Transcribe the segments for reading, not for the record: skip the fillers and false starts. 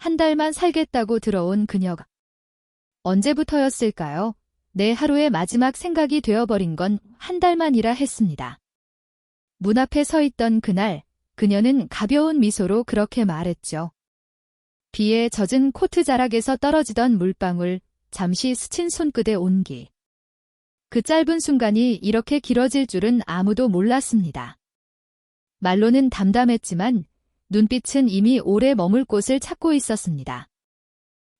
한 달만 살겠다고 들어온 그녀가 언제부터였을까요? 내 하루의 마지막 생각이 되어버린 건 한 달만이라 했습니다. 문 앞에 서 있던 그날, 그녀는 가벼운 미소로 그렇게 말했죠. 비에 젖은 코트 자락에서 떨어지던 물방울, 잠시 스친 손끝의 온기. 그 짧은 순간이 이렇게 길어질 줄은 아무도 몰랐습니다. 말로는 담담했지만 눈빛은 이미 오래 머물 곳을 찾고 있었습니다.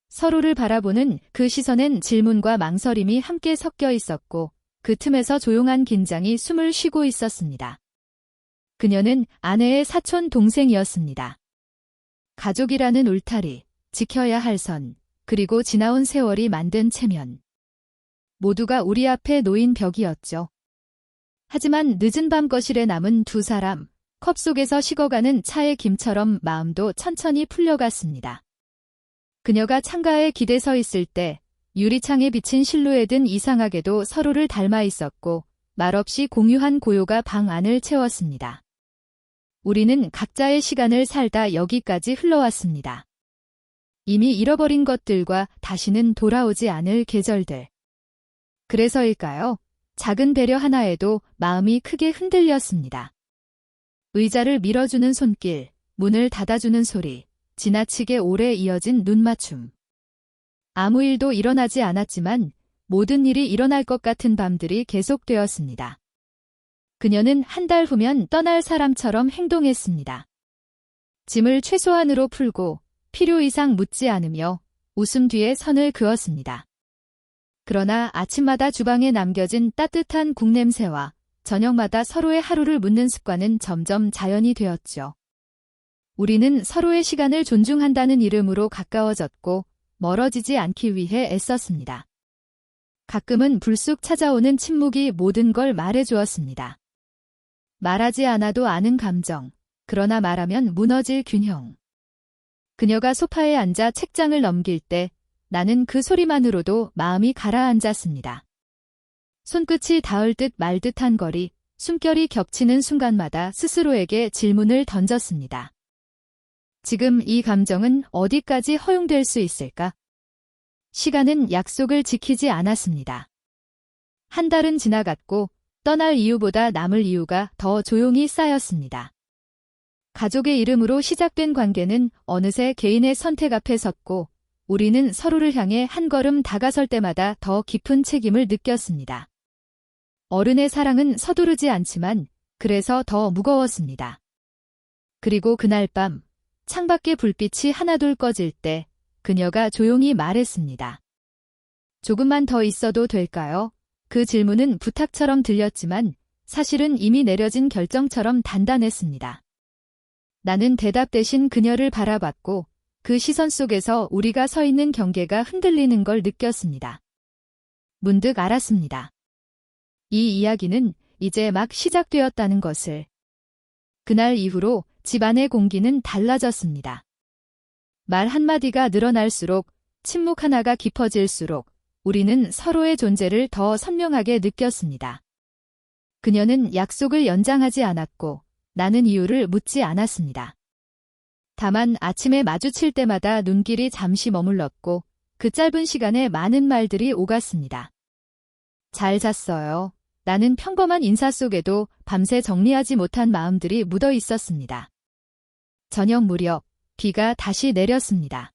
서로를 바라보는 그 시선엔 질문과 망설임이 함께 섞여 있었고 그 틈에서 조용한 긴장이 숨을 쉬고 있었습니다. 그녀는 아내의 사촌 동생이었습니다. 가족이라는 울타리, 지켜야 할 선, 그리고 지나온 세월이 만든 체면. 모두가 우리 앞에 놓인 벽이었죠. 하지만 늦은 밤 거실에 남은 두 사람, 컵 속에서 식어가는 차의 김처럼 마음도 천천히 풀려갔습니다. 그녀가 창가에 기대 서 있을 때 유리창에 비친 실루엣은 이상하게도 서로를 닮아 있었고 말없이 공유한 고요가 방 안을 채웠습니다. 우리는 각자의 시간을 살다 여기까지 흘러왔습니다. 이미 잃어버린 것들과 다시는 돌아오지 않을 계절들. 그래서일까요? 작은 배려 하나에도 마음이 크게 흔들렸습니다. 의자를 밀어주는 손길, 문을 닫아주는 소리, 지나치게 오래 이어진 눈맞춤. 아무 일도 일어나지 않았지만 모든 일이 일어날 것 같은 밤들이 계속되었습니다. 그녀는 한 달 후면 떠날 사람처럼 행동했습니다. 짐을 최소한으로 풀고 필요 이상 묻지 않으며 웃음 뒤에 선을 그었습니다. 그러나 아침마다 주방에 남겨진 따뜻한 국 냄새와 저녁마다 서로의 하루를 묻는 습관은 점점 자연이 되었죠. 우리는 서로의 시간을 존중한다는 이름으로 가까워졌고 멀어지지 않기 위해 애썼습니다. 가끔은 불쑥 찾아오는 침묵이 모든 걸 말해주었습니다. 말하지 않아도 아는 감정, 그러나 말하면 무너질 균형. 그녀가 소파에 앉아 책장을 넘길 때 나는 그 소리만으로도 마음이 가라앉았습니다. 손끝이 닿을 듯 말 듯한 거리, 숨결이 겹치는 순간마다 스스로에게 질문을 던졌습니다. 지금 이 감정은 어디까지 허용될 수 있을까? 시간은 약속을 지키지 않았습니다. 한 달은 지나갔고 떠날 이유보다 남을 이유가 더 조용히 쌓였습니다. 가족의 이름으로 시작된 관계는 어느새 개인의 선택 앞에 섰고 우리는 서로를 향해 한 걸음 다가설 때마다 더 깊은 책임을 느꼈습니다. 어른의 사랑은 서두르지 않지만 그래서 더 무거웠습니다. 그리고 그날 밤 창밖에 불빛이 하나둘 꺼질 때 그녀가 조용히 말했습니다. 조금만 더 있어도 될까요? 그 질문은 부탁처럼 들렸지만 사실은 이미 내려진 결정처럼 단단했습니다. 나는 대답 대신 그녀를 바라봤고 그 시선 속에서 우리가 서 있는 경계가 흔들리는 걸 느꼈습니다. 문득 알았습니다. 이 이야기는 이제 막 시작되었다는 것을. 그날 이후로 집안의 공기는 달라졌습니다. 말 한마디가 늘어날수록, 침묵 하나가 깊어질수록 우리는 서로의 존재를 더 선명하게 느꼈습니다. 그녀는 약속을 연장하지 않았고 나는 이유를 묻지 않았습니다. 다만 아침에 마주칠 때마다 눈길이 잠시 머물렀고 그 짧은 시간에 많은 말들이 오갔습니다. 잘 잤어요. 나는 평범한 인사 속에도 밤새 정리하지 못한 마음들이 묻어 있었습니다. 저녁 무렵 비가 다시 내렸습니다.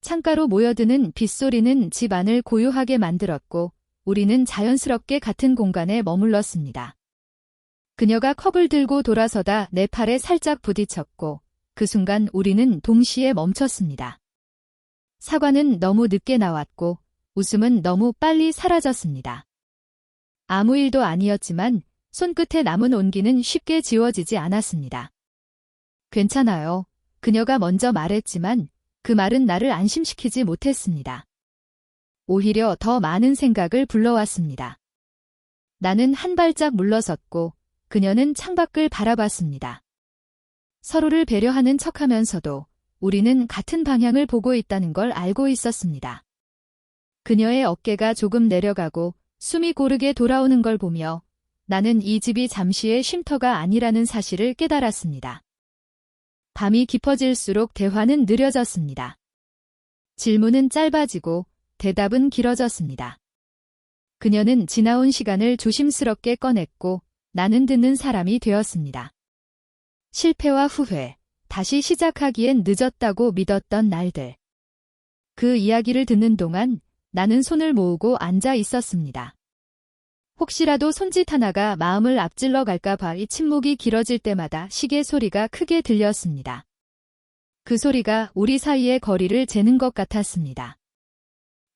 창가로 모여드는 빗소리는 집 안을 고요하게 만들었고 우리는 자연스럽게 같은 공간에 머물렀습니다. 그녀가 컵을 들고 돌아서다 내 팔에 살짝 부딪혔고 그 순간 우리는 동시에 멈췄습니다. 사과는 너무 늦게 나왔고 웃음은 너무 빨리 사라졌습니다. 아무 일도 아니었지만 손끝에 남은 온기는 쉽게 지워지지 않았습니다. 괜찮아요. 그녀가 먼저 말했지만 그 말은 나를 안심시키지 못했습니다. 오히려 더 많은 생각을 불러왔습니다. 나는 한 발짝 물러섰고 그녀는 창밖을 바라봤습니다. 서로를 배려하는 척하면서도 우리는 같은 방향을 보고 있다는 걸 알고 있었습니다. 그녀의 어깨가 조금 내려가고 숨이 고르게 돌아오는 걸 보며 나는 이 집이 잠시의 쉼터가 아니라는 사실을 깨달았습니다. 밤이 깊어질수록 대화는 느려졌습니다. 질문은 짧아지고 대답은 길어졌습니다. 그녀는 지나온 시간을 조심스럽게 꺼냈고 나는 듣는 사람이 되었습니다. 실패와 후회, 다시 시작하기엔 늦었다고 믿었던 날들. 그 이야기를 듣는 동안 나는 손을 모으고 앉아 있었습니다. 혹시라도 손짓 하나가 마음을 앞질러 갈까봐 이 침묵이 길어질 때마다 시계 소리가 크게 들렸습니다. 그 소리가 우리 사이의 거리를 재는 것 같았습니다.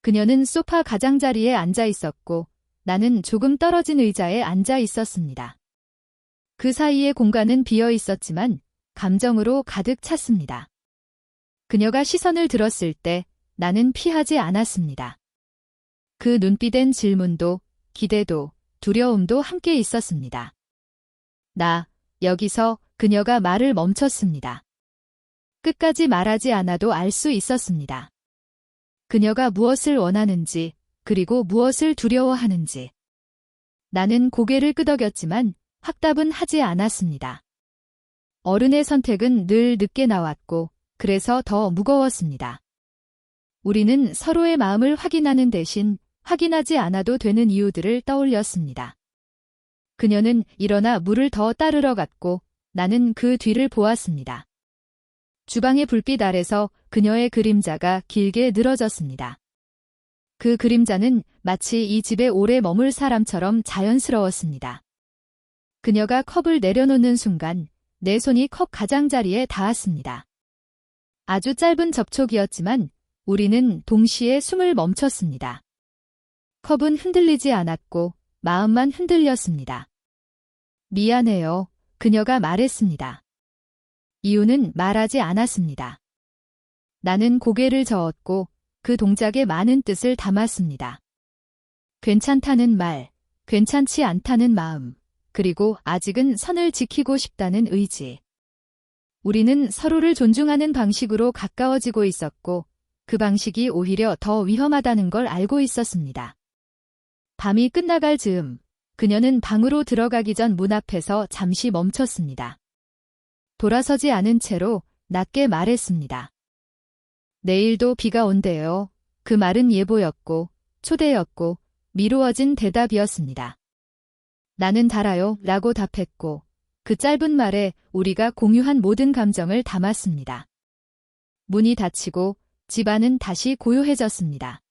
그녀는 소파 가장자리에 앉아 있었고 나는 조금 떨어진 의자에 앉아 있었습니다. 그 사이의 공간은 비어 있었지만 감정으로 가득 찼습니다. 그녀가 시선을 들었을 때 나는 피하지 않았습니다. 그 눈빛엔 질문도, 기대도, 두려움도 함께 있었습니다. 여기서 그녀가 말을 멈췄습니다. 끝까지 말하지 않아도 알 수 있었습니다. 그녀가 무엇을 원하는지, 그리고 무엇을 두려워하는지. 나는 고개를 끄덕였지만 확답은 하지 않았습니다. 어른의 선택은 늘 늦게 나왔고, 그래서 더 무거웠습니다. 우리는 서로의 마음을 확인하는 대신 확인하지 않아도 되는 이유들을 떠올렸습니다. 그녀는 일어나 물을 더 따르러 갔고 나는 그 뒤를 보았습니다. 주방의 불빛 아래서 그녀의 그림자가 길게 늘어졌습니다. 그 그림자는 마치 이 집에 오래 머물 사람처럼 자연스러웠습니다. 그녀가 컵을 내려놓는 순간 내 손이 컵 가장자리에 닿았습니다. 아주 짧은 접촉이었지만 우리는 동시에 숨을 멈췄습니다. 컵은 흔들리지 않았고 마음만 흔들렸습니다. 미안해요. 그녀가 말했습니다. 이유는 말하지 않았습니다. 나는 고개를 저었고 그 동작에 많은 뜻을 담았습니다. 괜찮다는 말, 괜찮지 않다는 마음, 그리고 아직은 선을 지키고 싶다는 의지. 우리는 서로를 존중하는 방식으로 가까워지고 있었고 그 방식이 오히려 더 위험하다는 걸 알고 있었습니다. 밤이 끝나갈 즈음, 그녀는 방으로 들어가기 전 문 앞에서 잠시 멈췄습니다. 돌아서지 않은 채로 낮게 말했습니다. 내일도 비가 온대요. 그 말은 예보였고, 초대였고, 미루어진 대답이었습니다. 나는 달아요 라고 답했고, 그 짧은 말에 우리가 공유한 모든 감정을 담았습니다. 문이 닫히고 집안은 다시 고요해졌습니다.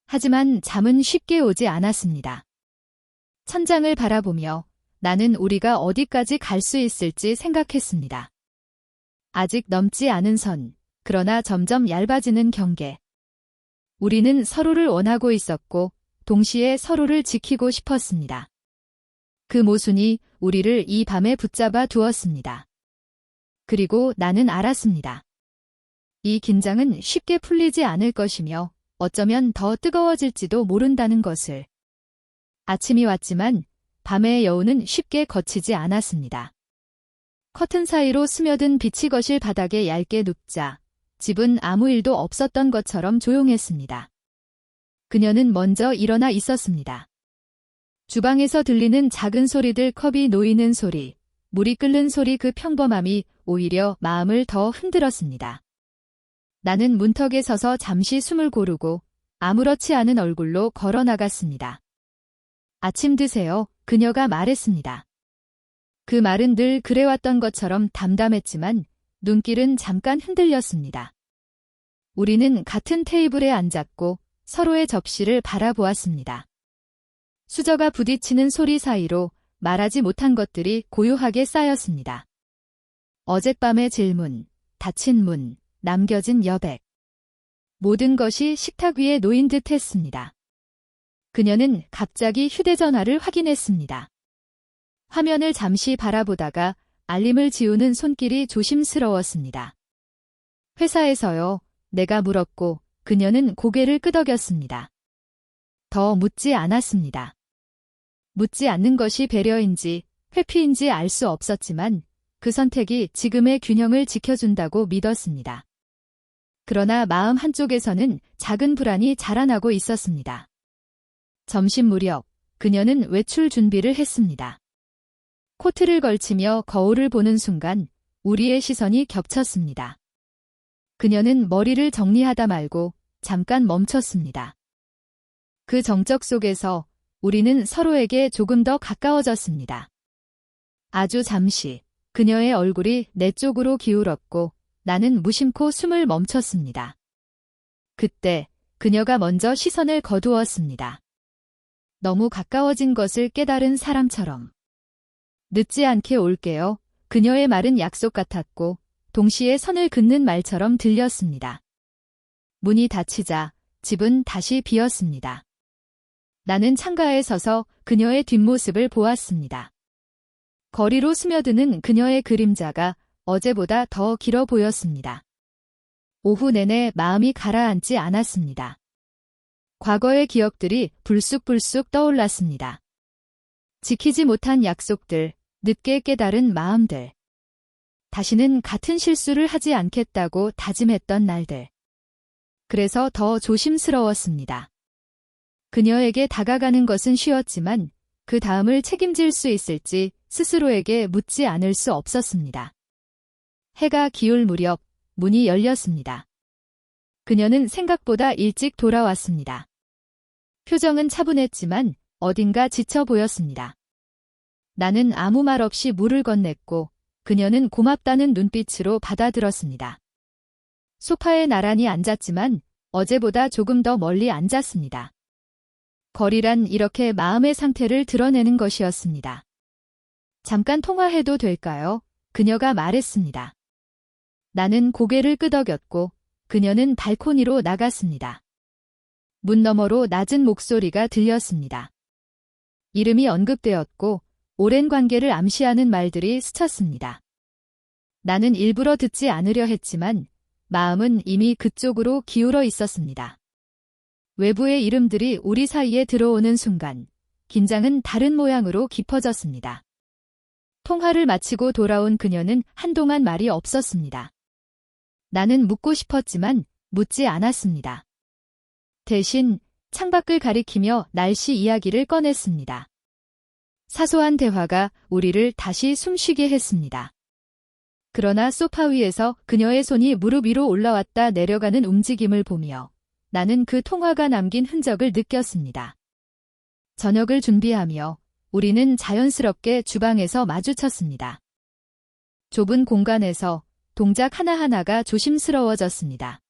하지만 잠은 쉽게 오지 않았습니다. 천장을 바라보며 나는 우리가 어디까지 갈 수 있을지 생각했습니다. 아직 넘지 않은 선, 그러나 점점 얇아지는 경계. 우리는 서로를 원하고 있었고 동시에 서로를 지키고 싶었습니다. 그 모순이 우리를 이 밤에 붙잡아 두었습니다. 그리고 나는 알았습니다. 이 긴장은 쉽게 풀리지 않을 것이며 어쩌면 더 뜨거워질지도 모른다는 것을. 아침이 왔지만 밤의 여운은 쉽게 거치지 않았습니다. 커튼 사이로 스며든 빛이 거실 바닥에 얇게 눕자 집은 아무 일도 없었던 것처럼 조용했습니다. 그녀는 먼저 일어나 있었습니다. 주방에서 들리는 작은 소리들, 컵이 놓이는 소리, 물이 끓는 소리, 그 평범함이 오히려 마음을 더 흔들었습니다. 나는 문턱에 서서 잠시 숨을 고르고 아무렇지 않은 얼굴로 걸어 나갔습니다. 아침 드세요. 그녀가 말했습니다. 그 말은 늘 그래왔던 것처럼 담담했지만 눈길은 잠깐 흔들렸습니다. 우리는 같은 테이블에 앉았고 서로의 접시를 바라보았습니다. 수저가 부딪히는 소리 사이로 말하지 못한 것들이 고요하게 쌓였습니다. 어젯밤의 질문, 닫힌 문, 남겨진 여백. 모든 것이 식탁 위에 놓인 듯 했습니다. 그녀는 갑자기 휴대전화를 확인했습니다. 화면을 잠시 바라보다가 알림을 지우는 손길이 조심스러웠습니다. 회사에서요. 내가 물었고 그녀는 고개를 끄덕였습니다. 더 묻지 않았습니다. 묻지 않는 것이 배려인지 회피인지 알 수 없었지만 그 선택이 지금의 균형을 지켜준다고 믿었습니다. 그러나 마음 한쪽에서는 작은 불안이 자라나고 있었습니다. 점심 무렵 그녀는 외출 준비를 했습니다. 코트를 걸치며 거울을 보는 순간 우리의 시선이 겹쳤습니다. 그녀는 머리를 정리하다 말고 잠깐 멈췄습니다. 그 정적 속에서 우리는 서로에게 조금 더 가까워졌습니다. 아주 잠시 그녀의 얼굴이 내 쪽으로 기울었고 나는 무심코 숨을 멈췄습니다. 그때 그녀가 먼저 시선을 거두었습니다. 너무 가까워진 것을 깨달은 사람처럼. 늦지 않게 올게요. 그녀의 말은 약속 같았고 동시에 선을 긋는 말처럼 들렸습니다. 문이 닫히자 집은 다시 비었습니다. 나는 창가에 서서 그녀의 뒷모습을 보았습니다. 거리로 스며드는 그녀의 그림자가 어제보다 더 길어 보였습니다. 오후 내내 마음이 가라앉지 않았습니다. 과거의 기억들이 불쑥불쑥 떠올랐습니다. 지키지 못한 약속들, 늦게 깨달은 마음들. 다시는 같은 실수를 하지 않겠다고 다짐했던 날들. 그래서 더 조심스러웠습니다. 그녀에게 다가가는 것은 쉬웠지만 그 다음을 책임질 수 있을지 스스로에게 묻지 않을 수 없었습니다. 해가 기울 무렵 문이 열렸습니다. 그녀는 생각보다 일찍 돌아왔습니다. 표정은 차분했지만 어딘가 지쳐 보였습니다. 나는 아무 말 없이 물을 건넸고 그녀는 고맙다는 눈빛으로 받아들었습니다. 소파에 나란히 앉았지만 어제보다 조금 더 멀리 앉았습니다. 거리란 이렇게 마음의 상태를 드러내는 것이었습니다. 잠깐 통화해도 될까요? 그녀가 말했습니다. 나는 고개를 끄덕였고 그녀는 발코니로 나갔습니다. 문 너머로 낮은 목소리가 들렸습니다. 이름이 언급되었고 오랜 관계를 암시하는 말들이 스쳤습니다. 나는 일부러 듣지 않으려 했지만 마음은 이미 그쪽으로 기울어 있었습니다. 외부의 이름들이 우리 사이에 들어오는 순간 긴장은 다른 모양으로 깊어졌습니다. 통화를 마치고 돌아온 그녀는 한동안 말이 없었습니다. 나는 묻고 싶었지만 묻지 않았습니다. 대신 창밖을 가리키며 날씨 이야기를 꺼냈습니다. 사소한 대화가 우리를 다시 숨쉬게 했습니다. 그러나 소파 위에서 그녀의 손이 무릎 위로 올라왔다 내려가는 움직임을 보며 나는 그 통화가 남긴 흔적을 느꼈습니다. 저녁을 준비하며 우리는 자연스럽게 주방에서 마주쳤습니다. 좁은 공간에서 동작 하나하나가 조심스러워졌습니다.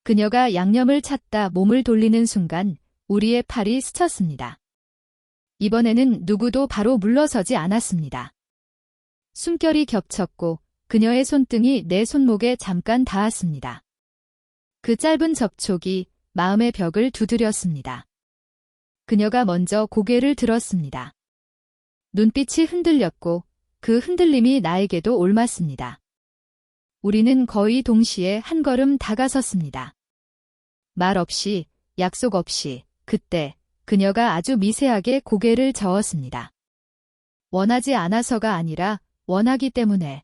그녀가 양념을 찾다 몸을 돌리는 순간 우리의 팔이 스쳤습니다. 이번에는 누구도 바로 물러서지 않았습니다. 숨결이 겹쳤고 그녀의 손등이 내 손목에 잠깐 닿았습니다. 그 짧은 접촉이 마음의 벽을 두드렸습니다. 그녀가 먼저 고개를 들었습니다. 눈빛이 흔들렸고 그 흔들림이 나에게도 옮았습니다. 우리는 거의 동시에 한 걸음 다가섰습니다. 말 없이, 약속 없이, 그때 그녀가 아주 미세하게 고개를 저었습니다. 원하지 않아서가 아니라 원하기 때문에.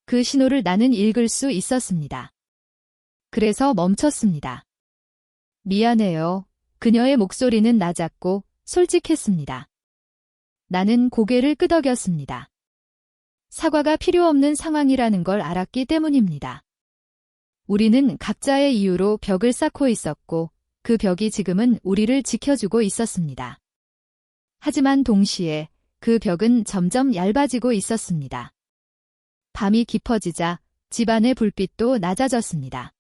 그 신호를 나는 읽을 수 있었습니다. 그래서 멈췄습니다. 미안해요. 그녀의 목소리는 낮았고 솔직했습니다. 나는 고개를 끄덕였습니다. 사과가 필요 없는 상황이라는 걸 알았기 때문입니다. 우리는 각자의 이유로 벽을 쌓고 있었고 그 벽이 지금은 우리를 지켜주고 있었습니다. 하지만 동시에 그 벽은 점점 얇아지고 있었습니다. 밤이 깊어지자 집안의 불빛도 낮아졌습니다.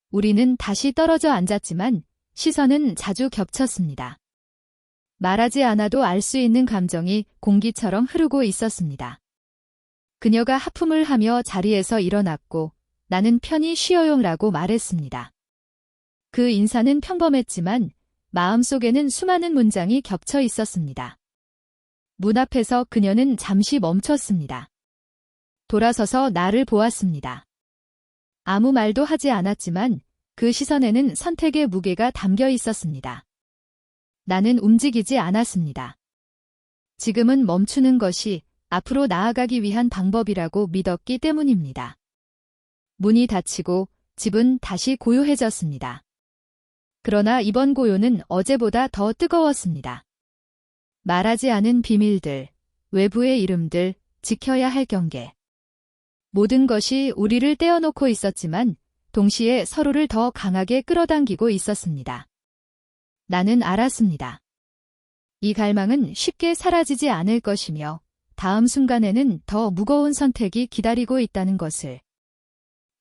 우리는 다시 떨어져 앉았지만 시선은 자주 겹쳤습니다. 말하지 않아도 알 수 있는 감정이 공기처럼 흐르고 있었습니다. 그녀가 하품을 하며 자리에서 일어났고 나는 편히 쉬어요라고 말했습니다. 그 인사는 평범했지만 마음속에는 수많은 문장이 겹쳐 있었습니다. 문 앞에서 그녀는 잠시 멈췄습니다. 돌아서서 나를 보았습니다. 아무 말도 하지 않았지만 그 시선에는 선택의 무게가 담겨 있었습니다. 나는 움직이지 않았습니다. 지금은 멈추는 것이 앞으로 나아가기 위한 방법이라고 믿었기 때문입니다. 문이 닫히고 집은 다시 고요해졌습니다. 그러나 이번 고요는 어제보다 더 뜨거웠습니다. 말하지 않은 비밀들, 외부의 이름들, 지켜야 할 경계. 모든 것이 우리를 떼어놓고 있었지만 동시에 서로를 더 강하게 끌어당기고 있었습니다. 나는 알았습니다. 이 갈망은 쉽게 사라지지 않을 것이며 다음 순간에는 더 무거운 선택이 기다리고 있다는 것을.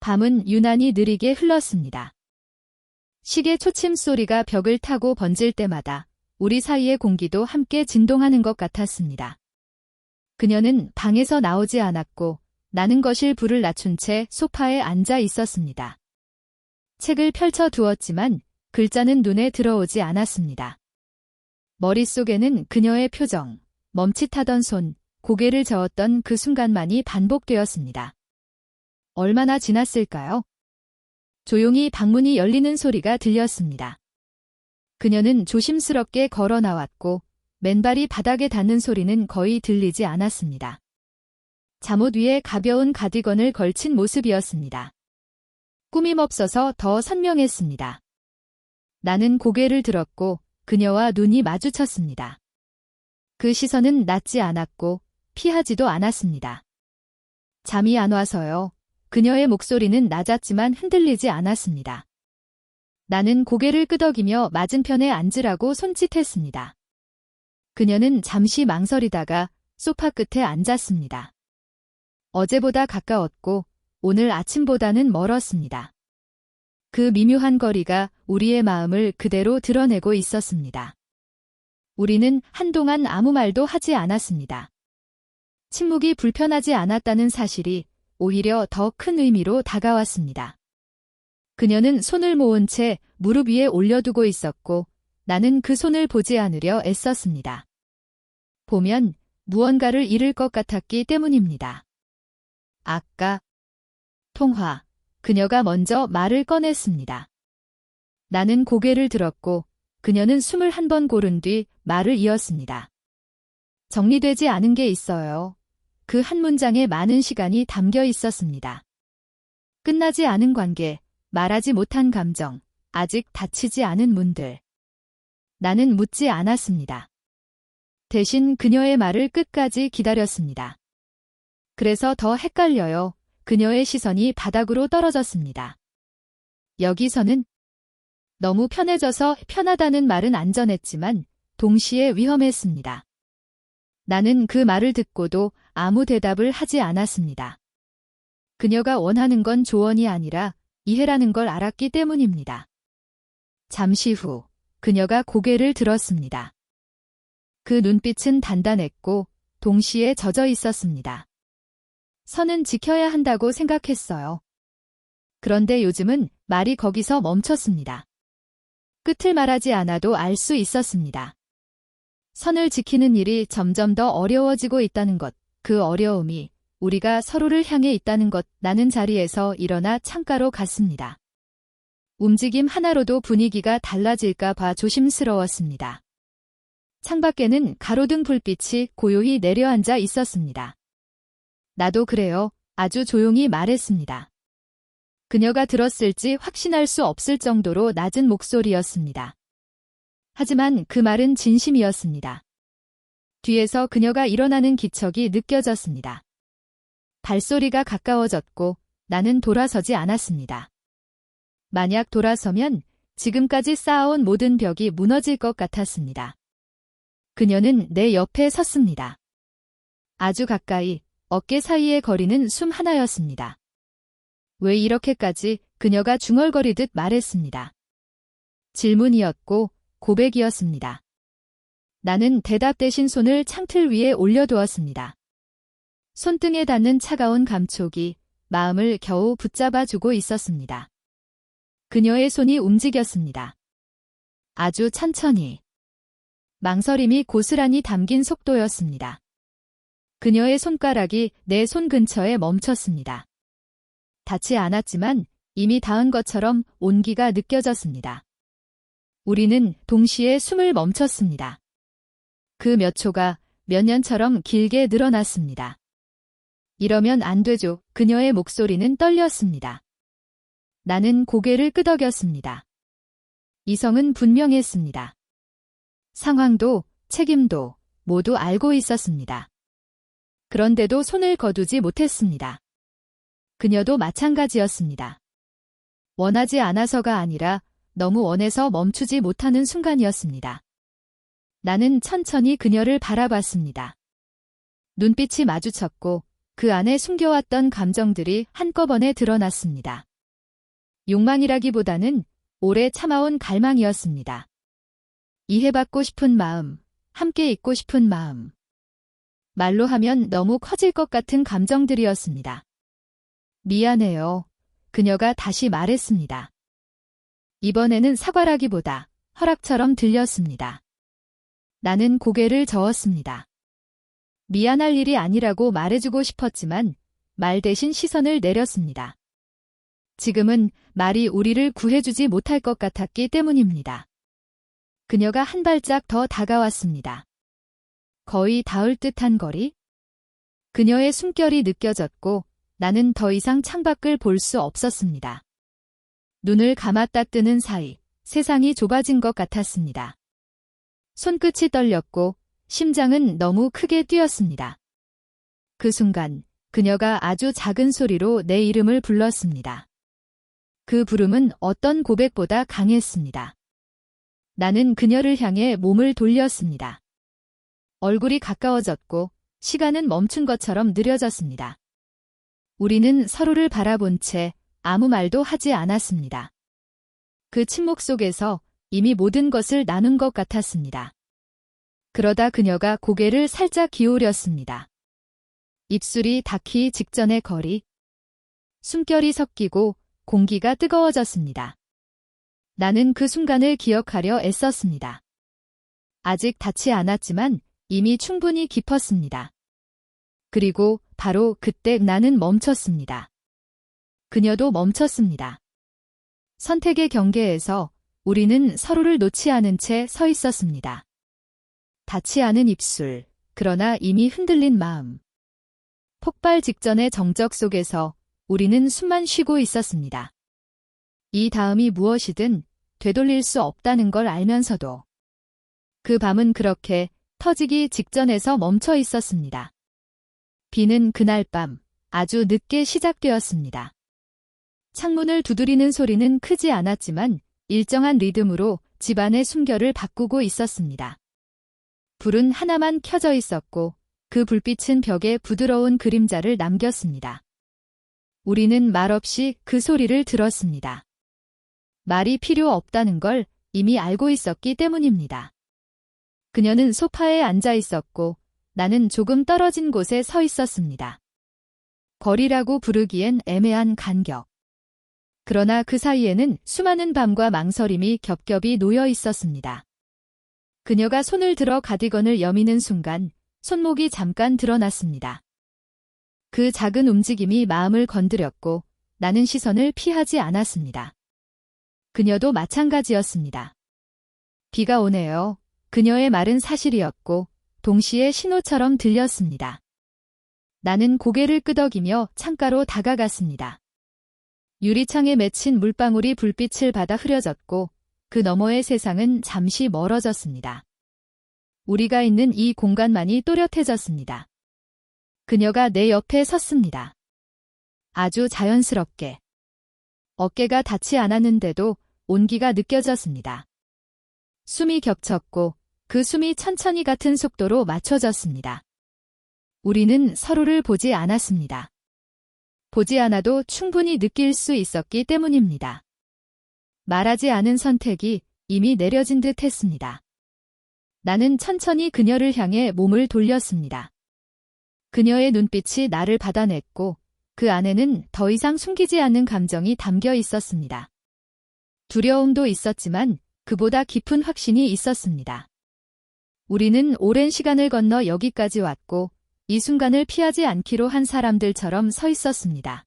밤은 유난히 느리게 흘렀습니다. 시계 초침 소리가 벽을 타고 번질 때마다 우리 사이의 공기도 함께 진동하는 것 같았습니다. 그녀는 방에서 나오지 않았고 나는 거실 불을 낮춘 채 소파에 앉아 있었습니다. 책을 펼쳐 두었지만 글자는 눈에 들어오지 않았습니다. 머릿속에는 그녀의 표정, 멈칫하던 손, 고개를 저었던 그 순간만이 반복되었습니다. 얼마나 지났을까요? 조용히 방문이 열리는 소리가 들렸습니다. 그녀는 조심스럽게 걸어 나왔고 맨발이 바닥에 닿는 소리는 거의 들리지 않았습니다. 잠옷 위에 가벼운 가디건을 걸친 모습이었습니다. 꾸밈없어서 더 선명했습니다. 나는 고개를 들었고 그녀와 눈이 마주쳤습니다. 그 시선은 낮지 않았고 피하지도 않았습니다. 잠이 안 와서요. 그녀의 목소리는 낮았지만 흔들리지 않았습니다. 나는 고개를 끄덕이며 맞은편에 앉으라고 손짓했습니다. 그녀는 잠시 망설이다가 소파 끝에 앉았습니다. 어제보다 가까웠고 오늘 아침보다는 멀었습니다. 그 미묘한 거리가 우리의 마음을 그대로 드러내고 있었습니다. 우리는 한동안 아무 말도 하지 않았습니다. 침묵이 불편하지 않았다는 사실이 오히려 더 큰 의미로 다가왔습니다. 그녀는 손을 모은 채 무릎 위에 올려두고 있었고 나는 그 손을 보지 않으려 애썼습니다. 보면 무언가를 잃을 것 같았기 때문입니다. 아까 통화, 그녀가 먼저 말을 꺼냈습니다. 나는 고개를 들었고 그녀는 숨을 한 번 고른 뒤 말을 이었습니다. 정리되지 않은 게 있어요. 그 한 문장에 많은 시간이 담겨 있었습니다. 끝나지 않은 관계, 말하지 못한 감정, 아직 닫히지 않은 문들. 나는 묻지 않았습니다. 대신 그녀의 말을 끝까지 기다렸습니다. 그래서 더 헷갈려요. 그녀의 시선이 바닥으로 떨어졌습니다. 여기서는 너무 편해져서 편하다는 말은 안전했지만 동시에 위험했습니다. 나는 그 말을 듣고도 아무 대답을 하지 않았습니다. 그녀가 원하는 건 조언이 아니라 이해라는 걸 알았기 때문입니다. 잠시 후 그녀가 고개를 들었습니다. 그 눈빛은 단단했고 동시에 젖어 있었습니다. 선은 지켜야 한다고 생각했어요. 그런데 요즘은 말이 거기서 멈췄습니다. 끝을 말하지 않아도 알 수 있었습니다. 선을 지키는 일이 점점 더 어려워지고 있다는 것, 그 어려움이 우리가 서로를 향해 있다는 것. 나는 자리에서 일어나 창가로 갔습니다. 움직임 하나로도 분위기가 달라질까 봐 조심스러웠습니다. 창밖에는 가로등 불빛이 고요히 내려앉아 있었습니다. 나도 그래요. 아주 조용히 말했습니다. 그녀가 들었을지 확신할 수 없을 정도로 낮은 목소리였습니다. 하지만 그 말은 진심이었습니다. 뒤에서 그녀가 일어나는 기척이 느껴졌습니다. 발소리가 가까워졌고 나는 돌아서지 않았습니다. 만약 돌아서면 지금까지 쌓아온 모든 벽이 무너질 것 같았습니다. 그녀는 내 옆에 섰습니다. 아주 가까이, 어깨 사이의 거리는 숨 하나였습니다. 왜 이렇게까지? 그녀가 중얼거리듯 말했습니다. 질문이었고 고백이었습니다. 나는 대답 대신 손을 창틀 위에 올려두었습니다. 손등에 닿는 차가운 감촉이 마음을 겨우 붙잡아주고 있었습니다. 그녀의 손이 움직였습니다. 아주 천천히. 망설임이 고스란히 담긴 속도였습니다. 그녀의 손가락이 내 손 근처에 멈췄습니다. 닿지 않았지만 이미 닿은 것처럼 온기가 느껴졌습니다. 우리는 동시에 숨을 멈췄습니다. 그 몇 초가 몇 년처럼 길게 늘어났습니다. 이러면 안 되죠. 그녀의 목소리는 떨렸습니다. 나는 고개를 끄덕였습니다. 이성은 분명했습니다. 상황도 책임도 모두 알고 있었습니다. 그런데도 손을 거두지 못했습니다. 그녀도 마찬가지였습니다. 원하지 않아서가 아니라 너무 원해서 멈추지 못하는 순간이었습니다. 나는 천천히 그녀를 바라봤습니다. 눈빛이 마주쳤고 그 안에 숨겨왔던 감정들이 한꺼번에 드러났습니다. 욕망이라기보다는 오래 참아온 갈망이었습니다. 이해받고 싶은 마음, 함께 있고 싶은 마음. 말로 하면 너무 커질 것 같은 감정들이었습니다. 미안해요. 그녀가 다시 말했습니다. 이번에는 사과라기보다 허락처럼 들렸습니다. 나는 고개를 저었습니다. 미안할 일이 아니라고 말해주고 싶었지만 말 대신 시선을 내렸습니다. 지금은 말이 우리를 구해주지 못할 것 같았기 때문입니다. 그녀가 한 발짝 더 다가왔습니다. 거의 닿을 듯한 거리? 그녀의 숨결이 느껴졌고 나는 더 이상 창밖을 볼 수 없었습니다. 눈을 감았다 뜨는 사이 세상이 좁아진 것 같았습니다. 손끝이 떨렸고 심장은 너무 크게 뛰었습니다. 그 순간 그녀가 아주 작은 소리로 내 이름을 불렀습니다. 그 부름은 어떤 고백보다 강했습니다. 나는 그녀를 향해 몸을 돌렸습니다. 얼굴이 가까워졌고 시간은 멈춘 것처럼 느려졌습니다. 우리는 서로를 바라본 채 아무 말도 하지 않았습니다. 그 침묵 속에서 이미 모든 것을 나눈 것 같았습니다. 그러다 그녀가 고개를 살짝 기울였습니다. 입술이 닿기 직전의 거리. 숨결이 섞이고 공기가 뜨거워졌습니다. 나는 그 순간을 기억하려 애썼습니다. 아직 닿지 않았지만 이미 충분히 깊었습니다. 그리고 바로 그때 나는 멈췄습니다. 그녀도 멈췄습니다. 선택의 경계에서 우리는 서로를 놓지 않은 채 서 있었습니다. 닿지 않은 입술, 그러나 이미 흔들린 마음. 폭발 직전의 정적 속에서 우리는 숨만 쉬고 있었습니다. 이 다음이 무엇이든 되돌릴 수 없다는 걸 알면서도. 그 밤은 그렇게 터지기 직전에서 멈춰 있었습니다. 비는 그날 밤 아주 늦게 시작되었습니다. 창문을 두드리는 소리는 크지 않았지만 일정한 리듬으로 집안의 숨결을 바꾸고 있었습니다. 불은 하나만 켜져 있었고 그 불빛은 벽에 부드러운 그림자를 남겼습니다. 우리는 말없이 그 소리를 들었습니다. 말이 필요 없다는 걸 이미 알고 있었기 때문입니다. 그녀는 소파에 앉아 있었고 나는 조금 떨어진 곳에 서 있었습니다. 거리라고 부르기엔 애매한 간격. 그러나 그 사이에는 수많은 밤과 망설임이 겹겹이 놓여 있었습니다. 그녀가 손을 들어 가디건을 여미는 순간 손목이 잠깐 드러났습니다. 그 작은 움직임이 마음을 건드렸고 나는 시선을 피하지 않았습니다. 그녀도 마찬가지였습니다. 비가 오네요. 그녀의 말은 사실이었고 동시에 신호처럼 들렸습니다. 나는 고개를 끄덕이며 창가로 다가갔습니다. 유리창에 맺힌 물방울이 불빛을 받아 흐려졌고 그 너머의 세상은 잠시 멀어졌습니다. 우리가 있는 이 공간만이 또렷해졌습니다. 그녀가 내 옆에 섰습니다. 아주 자연스럽게. 어깨가 닿지 않았는데도 온기가 느껴졌습니다. 숨이 겹쳤고 그 숨이 천천히 같은 속도로 맞춰졌습니다. 우리는 서로를 보지 않았습니다. 보지 않아도 충분히 느낄 수 있었기 때문입니다. 말하지 않은 선택이 이미 내려진 듯 했습니다. 나는 천천히 그녀를 향해 몸을 돌렸습니다. 그녀의 눈빛이 나를 받아냈고 그 안에는 더 이상 숨기지 않는 감정이 담겨 있었습니다. 두려움도 있었지만 그보다 깊은 확신이 있었습니다. 우리는 오랜 시간을 건너 여기까지 왔고 이 순간을 피하지 않기로 한 사람들처럼 서 있었습니다.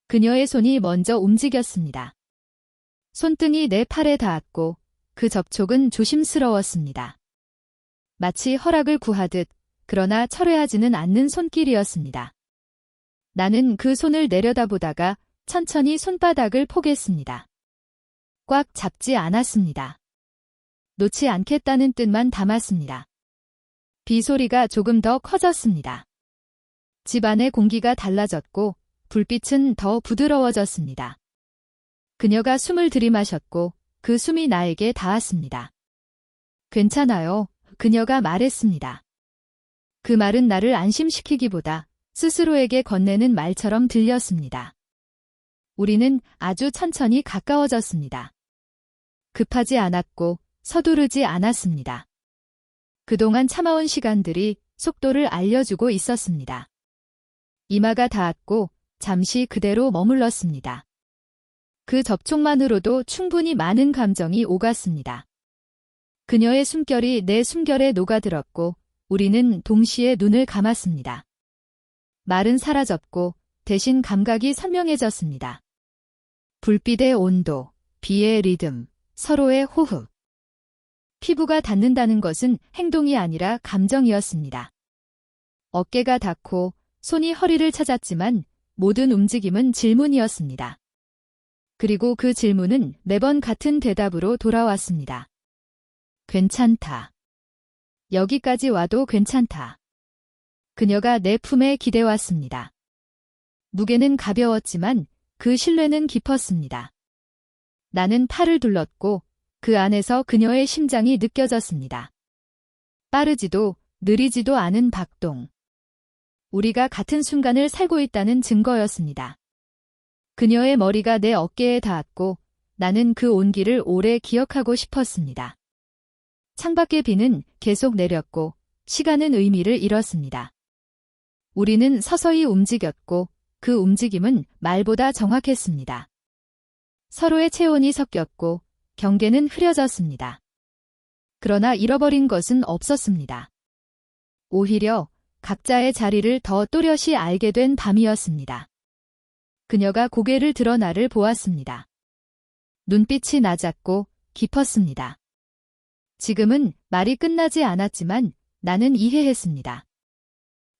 그녀의 손이 먼저 움직였습니다. 손등이 내 팔에 닿았고 그 접촉은 조심스러웠습니다. 마치 허락을 구하듯 그러나 철회하지는 않는 손길이었습니다. 나는 그 손을 내려다보다가 천천히 손바닥을 포겠습니다. 꽉 잡지 않았습니다. 놓지 않겠다는 뜻만 담았습니다. 비 소리가 조금 더 커졌습니다. 집 안의 공기가 달라졌고 불빛은 더 부드러워졌습니다. 그녀가 숨을 들이마셨고 그 숨이 나에게 닿았습니다. 괜찮아요. 그녀가 말했습니다. 그 말은 나를 안심시키기보다 스스로에게 건네는 말처럼 들렸습니다. 우리는 아주 천천히 가까워졌습니다. 급하지 않았고 서두르지 않았습니다. 그동안 참아온 시간들이 속도를 알려주고 있었습니다. 이마가 닿았고 잠시 그대로 머물렀습니다. 그 접촉만으로도 충분히 많은 감정이 오갔습니다. 그녀의 숨결이 내 숨결에 녹아들었고 우리는 동시에 눈을 감았습니다. 말은 사라졌고 대신 감각이 선명해졌습니다. 불빛의 온도, 비의 리듬, 서로의 호흡. 피부가 닿는다는 것은 행동이 아니라 감정이었습니다. 어깨가 닿고 손이 허리를 찾았지만 모든 움직임은 질문이었습니다. 그리고 그 질문은 매번 같은 대답으로 돌아왔습니다. 괜찮다. 여기까지 와도 괜찮다. 그녀가 내 품에 기대왔습니다. 무게는 가벼웠지만 그 신뢰는 깊었습니다. 나는 팔을 둘렀고 그 안에서 그녀의 심장이 느껴졌습니다. 빠르지도 느리지도 않은 박동. 우리가 같은 순간을 살고 있다는 증거였습니다. 그녀의 머리가 내 어깨에 닿았고 나는 그 온기를 오래 기억하고 싶었습니다. 창밖의 비는 계속 내렸고 시간은 의미를 잃었습니다. 우리는 서서히 움직였고 그 움직임은 말보다 정확했습니다. 서로의 체온이 섞였고 경계는 흐려졌습니다. 그러나 잃어버린 것은 없었습니다. 오히려 각자의 자리를 더 또렷이 알게 된 밤이었습니다. 그녀가 고개를 들어 나를 보았습니다. 눈빛이 낮았고 깊었습니다. 지금은 말이 끝나지 않았지만 나는 이해했습니다.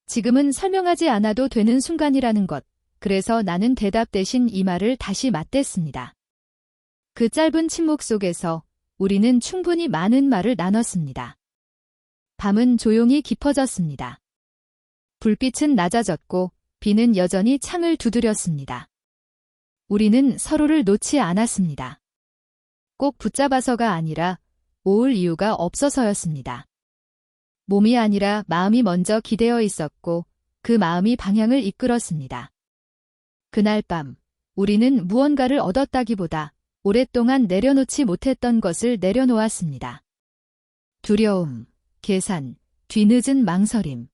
지금은 설명하지 않아도 되는 순간이라는 것, 그래서 나는 대답 대신 이 말을 다시 맞댔습니다. 그 짧은 침묵 속에서 우리는 충분히 많은 말을 나눴습니다. 밤은 조용히 깊어졌습니다. 불빛은 낮아졌고 비는 여전히 창을 두드렸습니다. 우리는 서로를 놓지 않았습니다. 꼭 붙잡아서가 아니라 모을 이유가 없어서였습니다. 몸이 아니라 마음이 먼저 기대어 있었고 그 마음이 방향을 이끌었습니다. 그날 밤 우리는 무언가를 얻었다기보다 오랫동안 내려놓지 못했던 것을 내려놓았습니다. 두려움, 계산, 뒤늦은 망설임.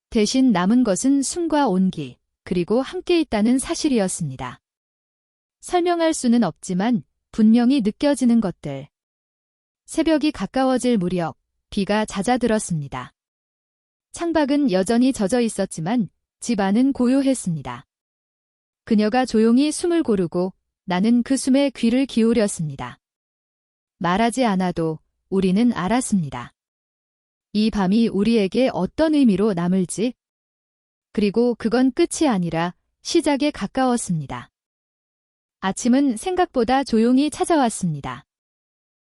대신 남은 것은 숨과 온기, 그리고 함께 있다는 사실이었습니다. 설명할 수는 없지만 분명히 느껴지는 것들. 새벽이 가까워질 무렵 비가 잦아들었습니다. 창밖은 여전히 젖어 있었지만 집 안은 고요했습니다. 그녀가 조용히 숨을 고르고 나는 그 숨에 귀를 기울였습니다. 말하지 않아도 우리는 알았습니다. 이 밤이 우리에게 어떤 의미로 남을지. 그리고 그건 끝이 아니라 시작에 가까웠습니다. 아침은 생각보다 조용히 찾아왔습니다.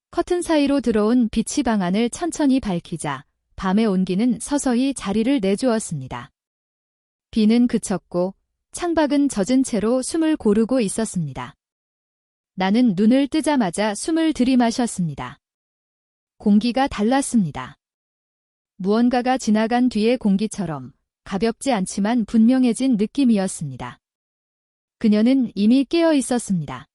커튼 사이로 들어온 빛이 방 안을 천천히 밝히자 밤의 온기는 서서히 자리를 내주었습니다. 비는 그쳤고 창밖은 젖은 채로 숨을 고르고 있었습니다. 나는 눈을 뜨자마자 숨을 들이마셨습니다. 공기가 달랐습니다. 무언가가 지나간 뒤의 공기처럼 가볍지 않지만 분명해진 느낌이었습니다. 그녀는 이미 깨어 있었습니다.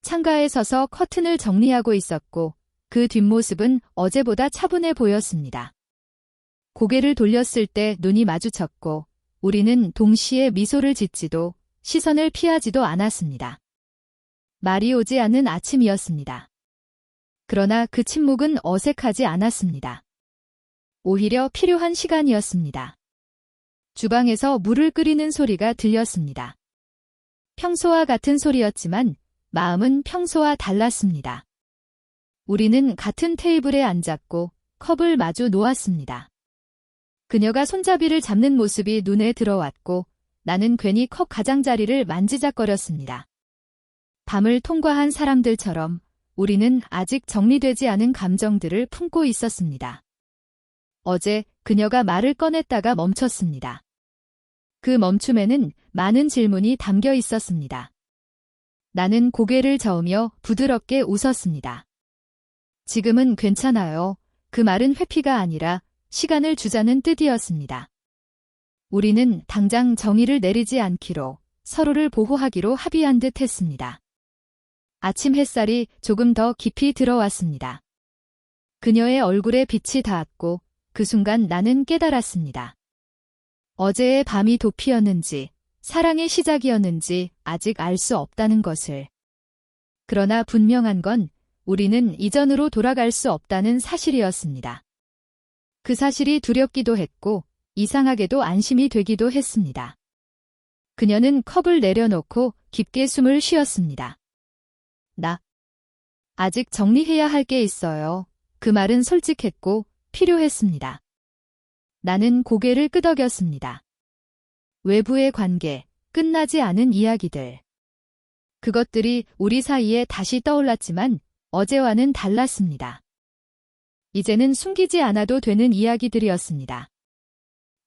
창가에 서서 커튼을 정리하고 있었고 그 뒷모습은 어제보다 차분해 보였습니다. 고개를 돌렸을 때 눈이 마주쳤고 우리는 동시에 미소를 짓지도 시선을 피하지도 않았습니다. 말이 오지 않는 아침이었습니다. 그러나 그 침묵은 어색하지 않았습니다. 오히려 필요한 시간이었습니다. 주방에서 물을 끓이는 소리가 들렸습니다. 평소와 같은 소리였지만 마음은 평소와 달랐습니다. 우리는 같은 테이블에 앉았고 컵을 마주 놓았습니다. 그녀가 손잡이를 잡는 모습이 눈에 들어왔고 나는 괜히 컵 가장자리를 만지작거렸습니다. 밤을 통과한 사람들처럼 우리는 아직 정리되지 않은 감정들을 품고 있었습니다. 어제 그녀가 말을 꺼냈다가 멈췄습니다. 그 멈춤에는 많은 질문이 담겨 있었습니다. 나는 고개를 저으며 부드럽게 웃었습니다. 지금은 괜찮아요. 그 말은 회피가 아니라 시간을 주자는 뜻이었습니다. 우리는 당장 정의를 내리지 않기로, 서로를 보호하기로 합의한 듯 했습니다. 아침 햇살이 조금 더 깊이 들어왔습니다. 그녀의 얼굴에 빛이 닿았고 그 순간 나는 깨달았습니다. 어제의 밤이 도피였는지 사랑의 시작이었는지 아직 알 수 없다는 것을. 그러나 분명한 건 우리는 이전으로 돌아갈 수 없다는 사실이었습니다. 그 사실이 두렵기도 했고 이상하게도 안심이 되기도 했습니다. 그녀는 컵을 내려놓고 깊게 숨을 쉬었습니다. 나 아직 정리해야 할 게 있어요. 그 말은 솔직했고 필요했습니다. 나는 고개를 끄덕였습니다. 외부의 관계, 끝나지 않은 이야기들. 그것들이 우리 사이에 다시 떠올랐지만 어제와는 달랐습니다. 이제는 숨기지 않아도 되는 이야기들이었습니다.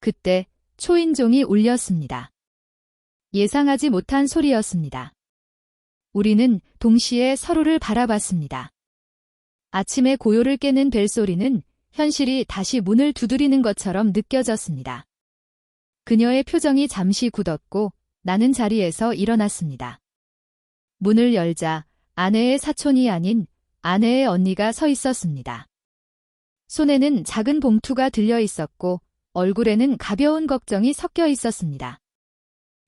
그때 초인종이 울렸습니다. 예상하지 못한 소리였습니다. 우리는 동시에 서로를 바라봤습니다. 아침의 고요를 깨는 벨소리는 현실이 다시 문을 두드리는 것처럼 느껴졌습니다. 그녀의 표정이 잠시 굳었고 나는 자리에서 일어났습니다. 문을 열자 아내의 사촌이 아닌 아내의 언니가 서 있었습니다. 손에는 작은 봉투가 들려 있었고 얼굴에는 가벼운 걱정이 섞여 있었습니다.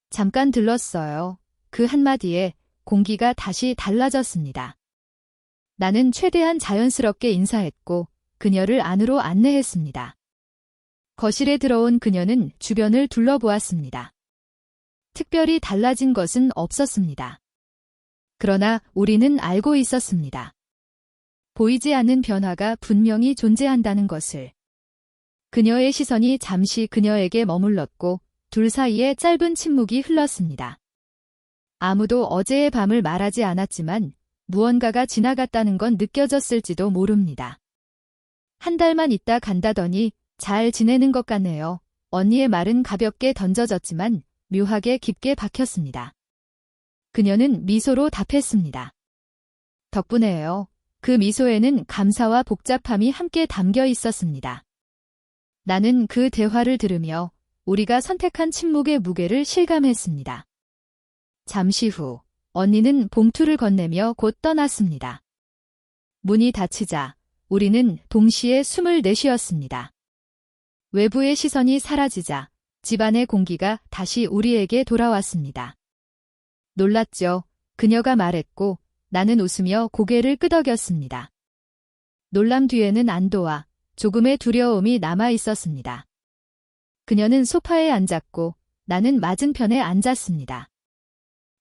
잠깐 들렀어요. 그 한마디에 공기가 다시 달라졌습니다. 나는 최대한 자연스럽게 인사했고 그녀를 안으로 안내했습니다. 거실에 들어온 그녀는 주변을 둘러보았습니다. 특별히 달라진 것은 없었습니다. 그러나 우리는 알고 있었습니다. 보이지 않는 변화가 분명히 존재한다는 것을. 그녀의 시선이 잠시 그녀에게 머물렀고 둘 사이에 짧은 침묵이 흘렀습니다. 아무도 어제의 밤을 말하지 않았지만 무언가가 지나갔다는 건 느껴졌을지도 모릅니다. 한 달만 있다 간다더니 잘 지내는 것 같네요. 언니의 말은 가볍게 던져졌지만 묘하게 깊게 박혔습니다. 그녀는 미소로 답했습니다. 덕분에요. 그 미소에는 감사와 복잡함이 함께 담겨 있었습니다. 나는 그 대화를 들으며 우리가 선택한 침묵의 무게를 실감했습니다. 잠시 후 언니는 봉투를 건네며 곧 떠났습니다. 문이 닫히자 우리는 동시에 숨을 내쉬었습니다. 외부의 시선이 사라지자 집안의 공기가 다시 우리에게 돌아왔습니다. 놀랐죠? 그녀가 말했고 나는 웃으며 고개를 끄덕였습니다. 놀람 뒤에는 안도와 조금의 두려움이 남아 있었습니다. 그녀는 소파에 앉았고 나는 맞은편에 앉았습니다.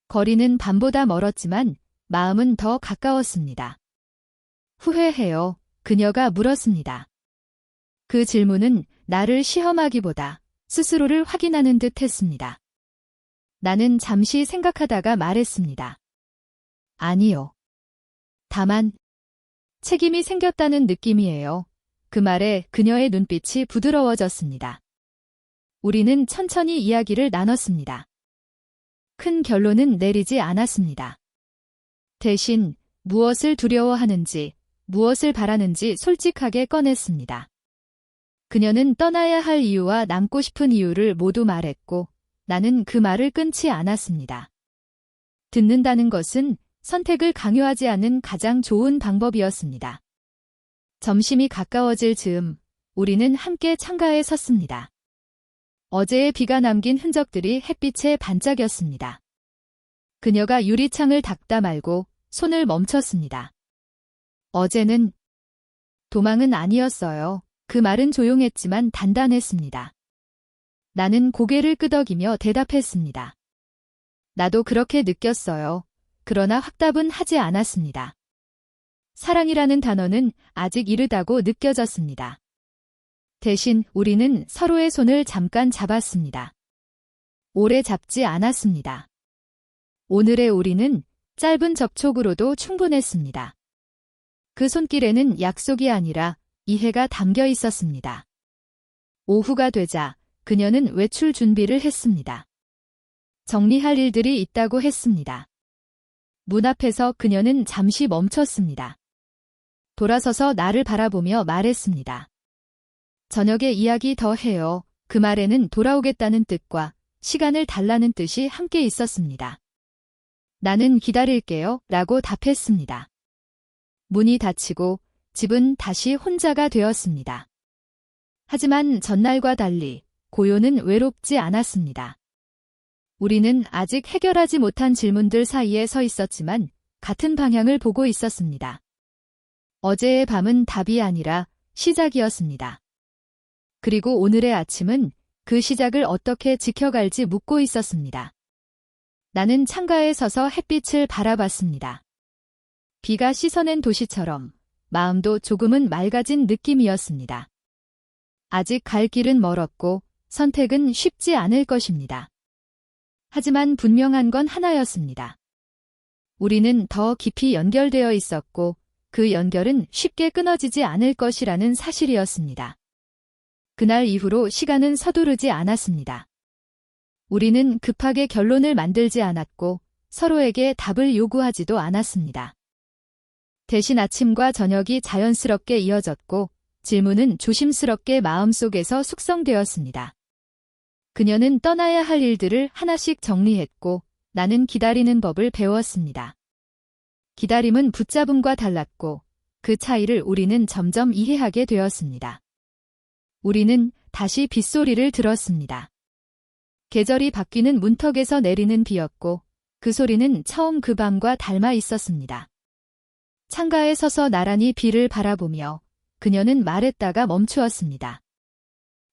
거리는 밤보다 멀었지만 마음은 더 가까웠습니다. 후회해요. 그녀가 물었습니다. 그 질문은 나를 시험하기보다 스스로를 확인하는 듯 했습니다. 나는 잠시 생각하다가 말했습니다. 아니요. 다만 책임이 생겼다는 느낌이에요. 그 말에 그녀의 눈빛이 부드러워졌습니다. 우리는 천천히 이야기를 나눴습니다. 큰 결론은 내리지 않았습니다. 대신 무엇을 두려워하는지, 무엇을 바라는지 솔직하게 꺼냈습니다. 그녀는 떠나야 할 이유와 남고 싶은 이유를 모두 말했고 나는 그 말을 끊지 않았습니다. 듣는다는 것은 선택을 강요하지 않는 가장 좋은 방법이었습니다. 점심이 가까워질 즈음 우리는 함께 창가에 섰습니다. 어제의 비가 남긴 흔적들이 햇빛에 반짝였습니다. 그녀가 유리창을 닦다 말고 손을 멈췄습니다. 어제는 도망은 아니었어요. 그 말은 조용했지만 단단했습니다. 나는 고개를 끄덕이며 대답했습니다. 나도 그렇게 느꼈어요. 그러나 확답은 하지 않았습니다. 사랑이라는 단어는 아직 이르다고 느껴졌습니다. 대신 우리는 서로의 손을 잠깐 잡았습니다. 오래 잡지 않았습니다. 오늘의 우리는 짧은 접촉으로도 충분했습니다. 그 손길에는 약속이 아니라 이해가 담겨 있었습니다. 오후가 되자 그녀는 외출 준비를 했습니다. 정리할 일들이 있다고 했습니다. 문 앞에서 그녀는 잠시 멈췄습니다. 돌아서서 나를 바라보며 말했습니다. 저녁에 이야기 더 해요. 그 말에는 돌아오겠다는 뜻과 시간을 달라는 뜻이 함께 있었습니다. 나는 기다릴게요. 라고 답했습니다. 문이 닫히고 집은 다시 혼자가 되었습니다. 하지만 전날과 달리 고요는 외롭지 않았습니다. 우리는 아직 해결하지 못한 질문들 사이에 서 있었지만 같은 방향을 보고 있었습니다. 어제의 밤은 답이 아니라 시작이었습니다. 그리고 오늘의 아침은 그 시작을 어떻게 지켜갈지 묻고 있었습니다. 나는 창가에 서서 햇빛을 바라봤습니다. 비가 씻어낸 도시처럼 마음도 조금은 맑아진 느낌이었습니다. 아직 갈 길은 멀었고 선택은 쉽지 않을 것입니다. 하지만 분명한 건 하나였습니다. 우리는 더 깊이 연결되어 있었고 그 연결은 쉽게 끊어지지 않을 것이라는 사실이었습니다. 그날 이후로 시간은 서두르지 않았습니다. 우리는 급하게 결론을 만들지 않았고 서로에게 답을 요구하지도 않았습니다. 대신 아침과 저녁이 자연스럽게 이어졌고 질문은 조심스럽게 마음속에서 숙성되었습니다. 그녀는 떠나야 할 일들을 하나씩 정리했고 나는 기다리는 법을 배웠습니다. 기다림은 붙잡음과 달랐고 그 차이를 우리는 점점 이해하게 되었습니다. 우리는 다시 빗소리를 들었습니다. 계절이 바뀌는 문턱에서 내리는 비였고 그 소리는 처음 그 밤과 닮아 있었습니다. 창가에 서서 나란히 비를 바라보며 그녀는 말했다가 멈추었습니다.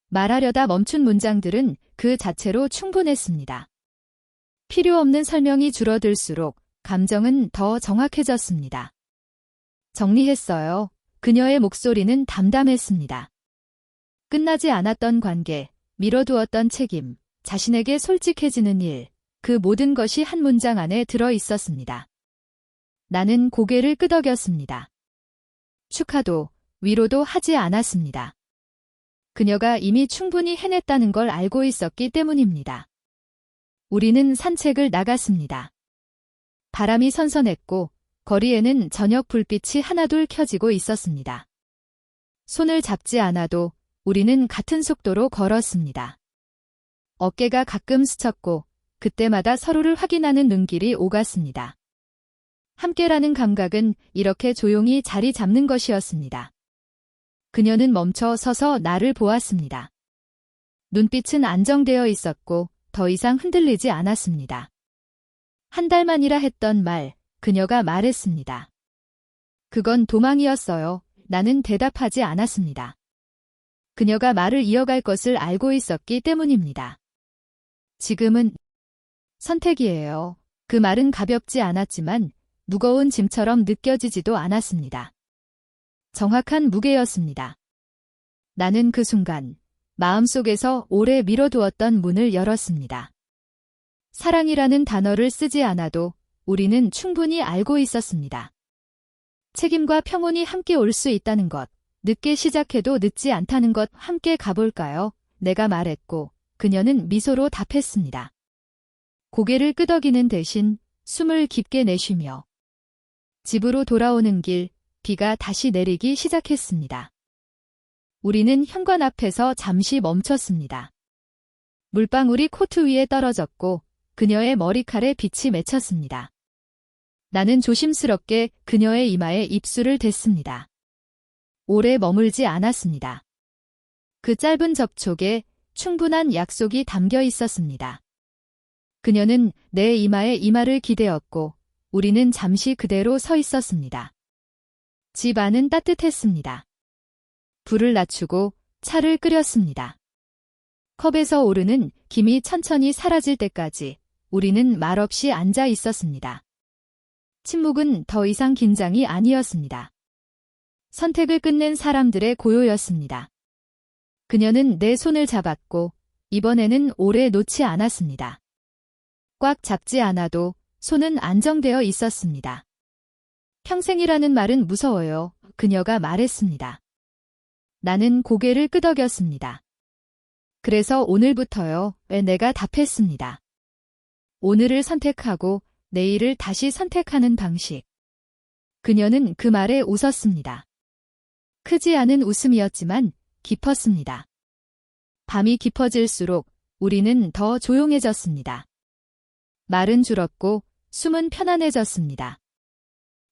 말하려다 멈춘 문장들은 그 자체로 충분했습니다. 필요 없는 설명이 줄어들수록 감정은 더 정확해졌습니다. 정리했어요. 그녀의 목소리는 담담했습니다. 끝나지 않았던 관계, 미뤄두었던 책임, 자신에게 솔직해지는 일, 그 모든 것이 한 문장 안에 들어 있었습니다. 나는 고개를 끄덕였습니다. 축하도, 위로도 하지 않았습니다. 그녀가 이미 충분히 해냈다는 걸 알고 있었기 때문입니다. 우리는 산책을 나갔습니다. 바람이 선선했고 거리에는 저녁 불빛이 하나둘 켜지고 있었습니다. 손을 잡지 않아도 우리는 같은 속도로 걸었습니다. 어깨가 가끔 스쳤고 그때마다 서로를 확인하는 눈길이 오갔습니다. 함께라는 감각은 이렇게 조용히 자리 잡는 것이었습니다. 그녀는 멈춰 서서 나를 보았습니다. 눈빛은 안정되어 있었고 더 이상 흔들리지 않았습니다. 한 달 만이라 했던 말, 그녀가 말했습니다. 그건 도망이었어요. 나는 대답하지 않았습니다. 그녀가 말을 이어갈 것을 알고 있었기 때문입니다. 지금은 선택이에요. 그 말은 가볍지 않았지만 무거운 짐처럼 느껴지지도 않았습니다. 정확한 무게였습니다. 나는 그 순간 마음속에서 오래 미뤄두었던 문을 열었습니다. 사랑이라는 단어를 쓰지 않아도 우리는 충분히 알고 있었습니다. 책임과 평온이 함께 올 수 있다는 것, 늦게 시작해도 늦지 않다는 것 함께 가볼까요? 내가 말했고 그녀는 미소로 답했습니다. 고개를 끄덕이는 대신 숨을 깊게 내쉬며 집으로 돌아오는 길, 비가 다시 내리기 시작했습니다. 우리는 현관 앞에서 잠시 멈췄습니다. 물방울이 코트 위에 떨어졌고 그녀의 머리칼에 빛이 맺혔습니다. 나는 조심스럽게 그녀의 이마에 입술을 댔습니다. 오래 머물지 않았습니다. 그 짧은 접촉에 충분한 약속이 담겨 있었습니다. 그녀는 내 이마에 이마를 기대었고 우리는 잠시 그대로 서 있었습니다. 집 안은 따뜻했습니다. 불을 낮추고 차를 끓였습니다. 컵에서 오르는 김이 천천히 사라질 때까지 우리는 말없이 앉아 있었습니다. 침묵은 더 이상 긴장이 아니었습니다. 선택을 끝낸 사람들의 고요였습니다. 그녀는 내 손을 잡았고 이번에는 오래 놓지 않았습니다. 꽉 잡지 않아도 손은 안정되어 있었습니다. 평생이라는 말은 무서워요. 그녀가 말했습니다. 나는 고개를 끄덕였습니다. 그래서 오늘부터요. 왜 내가 답했습니다. 오늘을 선택하고 내일을 다시 선택하는 방식. 그녀는 그 말에 웃었습니다. 크지 않은 웃음이었지만 깊었습니다. 밤이 깊어질수록 우리는 더 조용해졌습니다. 말은 줄었고 숨은 편안해졌습니다.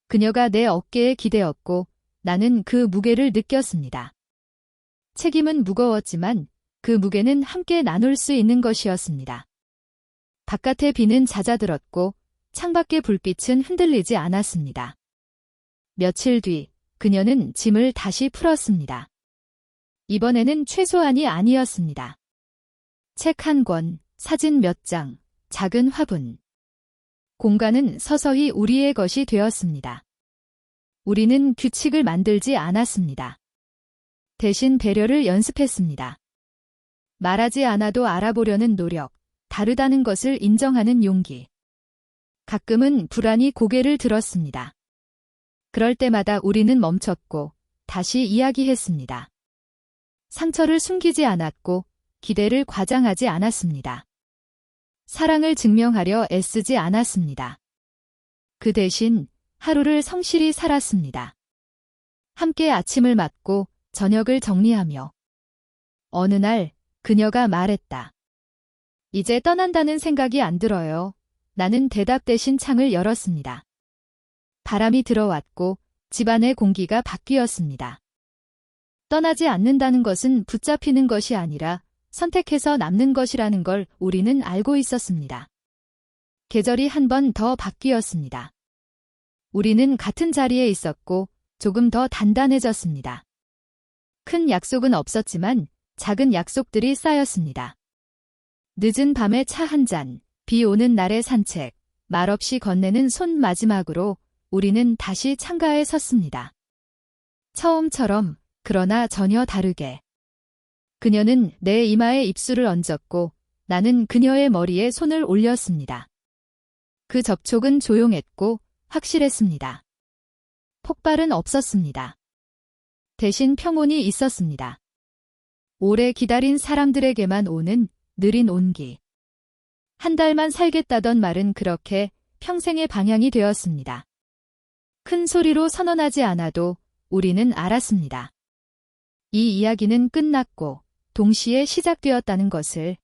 그녀가 내 어깨에 기대었고 나는 그 무게를 느꼈습니다. 책임은 무거웠지만 그 무게는 함께 나눌 수 있는 것이었습니다. 바깥의 비는 잦아들었고 창밖의 불빛은 흔들리지 않았습니다. 며칠 뒤 그녀는 짐을 다시 풀었습니다. 이번에는 최소한이 아니었습니다. 책 한 권, 사진 몇 장, 작은 화분. 공간은 서서히 우리의 것이 되었습니다. 우리는 규칙을 만들지 않았습니다. 대신 배려를 연습했습니다. 말하지 않아도 알아보려는 노력, 다르다는 것을 인정하는 용기. 가끔은 불안이 고개를 들었습니다. 그럴 때마다 우리는 멈췄고 다시 이야기했습니다. 상처를 숨기지 않았고 기대를 과장하지 않았습니다. 사랑을 증명하려 애쓰지 않았습니다. 그 대신 하루를 성실히 살았습니다. 함께 아침을 맞고 저녁을 정리하며. 어느 날 그녀가 말했다. 이제 떠난다는 생각이 안 들어요. 나는 대답 대신 창을 열었습니다. 바람이 들어왔고 집안의 공기가 바뀌었습니다. 떠나지 않는다는 것은 붙잡히는 것이 아니라 선택해서 남는 것이라는 걸 우리는 알고 있었습니다. 계절이 한 번 더 바뀌었습니다. 우리는 같은 자리에 있었고 조금 더 단단해졌습니다. 큰 약속은 없었지만 작은 약속들이 쌓였습니다. 늦은 밤에 차 한 잔, 비 오는 날의 산책, 말없이 건네는 손 마지막으로 우리는 다시 창가에 섰습니다. 처음처럼, 그러나 전혀 다르게. 그녀는 내 이마에 입술을 얹었고 나는 그녀의 머리에 손을 올렸습니다. 그 접촉은 조용했고 확실했습니다. 폭발은 없었습니다. 대신 평온이 있었습니다. 오래 기다린 사람들에게만 오는 느린 온기. 한 달만 살겠다던 말은 그렇게 평생의 방향이 되었습니다. 큰 소리로 선언하지 않아도 우리는 알았습니다. 이 이야기는 끝났고 동시에 시작되었다는 것을.